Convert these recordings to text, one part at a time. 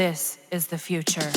This is the future.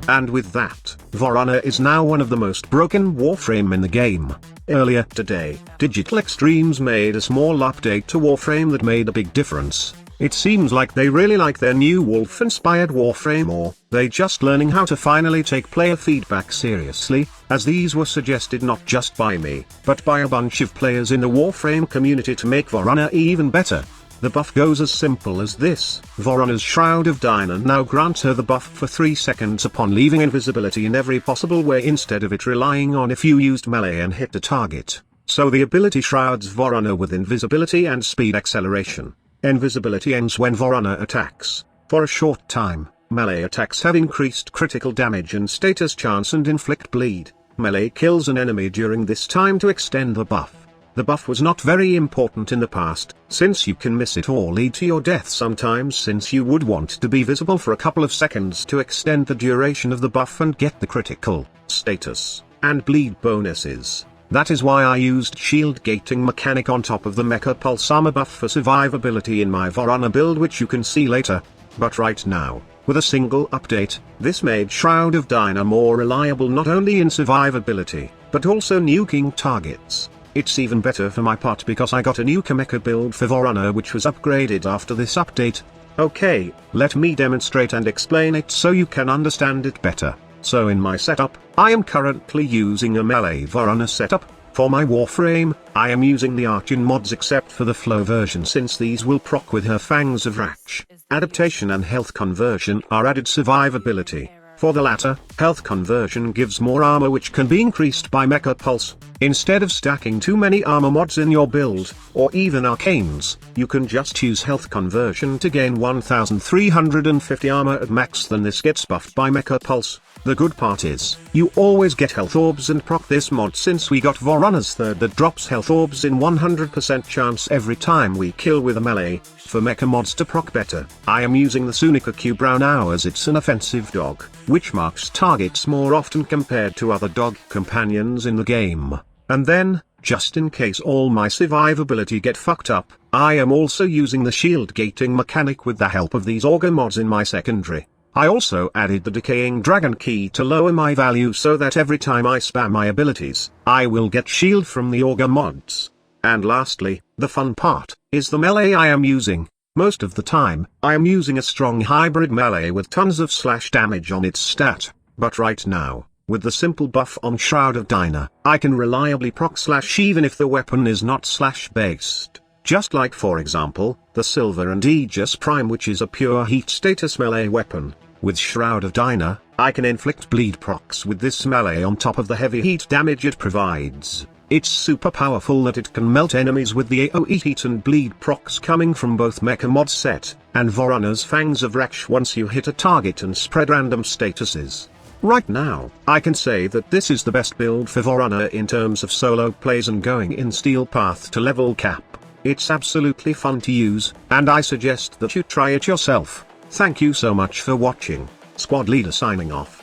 And with that, Voruna is now one of the most broken Warframe in the game. Earlier today, Digital Extremes made a small update to Warframe that made a big difference. It seems like they really like their new wolf-inspired Warframe, or they just learning how to finally take player feedback seriously, as these were suggested not just by me, but by a bunch of players in the Warframe community to make Voruna even better. The buff goes as simple as this: Voruna's Shroud of Dinah now grants her the buff for 3 seconds upon leaving invisibility in every possible way instead of it relying on if you used melee and hit the target. So the ability shrouds Voruna with invisibility and speed acceleration. Invisibility ends when Voruna attacks. For a short time, melee attacks have increased critical damage and status chance and inflict bleed. Melee kills an enemy during this time to extend the buff. The buff was not very important in the past, since you can miss it or lead to your death sometimes, since you would want to be visible for a couple of seconds to extend the duration of the buff and get the critical, status, and bleed bonuses. That is why I used shield gating mechanic on top of the Mecha Pulse armor buff for survivability in my Voruna build, which you can see later. But right now, with a single update, this made Shroud of Dinah more reliable not only in survivability, but also nuking targets. It's even better for my part because I got a new Mecha build for Voruna which was upgraded after this update. Okay, let me demonstrate and explain it so you can understand it better. So in my setup, I am currently using a melee Voruna setup. For my Warframe, I am using the Archon mods except for the flow version, since these will proc with her Fangs of Ratch. Adaptation and health conversion are added survivability. For the latter, health conversion gives more armor which can be increased by Mecha Pulse. Instead of stacking too many armor mods in your build, or even arcanes, you can just use health conversion to gain 1350 armor at max. Then this gets buffed by Mecha Pulse. The good part is, you always get health orbs and proc this mod, since we got Voruna's third that drops health orbs in 100% chance every time we kill with a melee. For mecha mods to proc better, I am using the Sunica Q Brow now, as it's an offensive dog, which marks targets more often compared to other dog companions in the game. And then, just in case all my survivability get fucked up, I am also using the shield gating mechanic with the help of these auger mods in my secondary. I also added the Decaying Dragon key to lower my value so that every time I spam my abilities, I will get shield from the auger mods. And lastly, the fun part, is the melee I am using. Most of the time, I am using a strong hybrid melee with tons of slash damage on its stat, but right now, with the simple buff on Shroud of Dinah, I can reliably proc slash even if the weapon is not slash based. Just like, for example, the Silver and Aegis Prime, which is a pure heat status melee weapon. With Shroud of Dinah, I can inflict bleed procs with this melee on top of the heavy heat damage it provides. It's super powerful that it can melt enemies with the AoE heat and bleed procs coming from both Mecha mod set, and Voruna's Fangs of Ratch once you hit a target and spread random statuses. Right now, I can say that this is the best build for Voruna in terms of solo plays and going in steel path to level cap. It's absolutely fun to use, and I suggest that you try it yourself. Thank you so much for watching. Squad Leader signing off.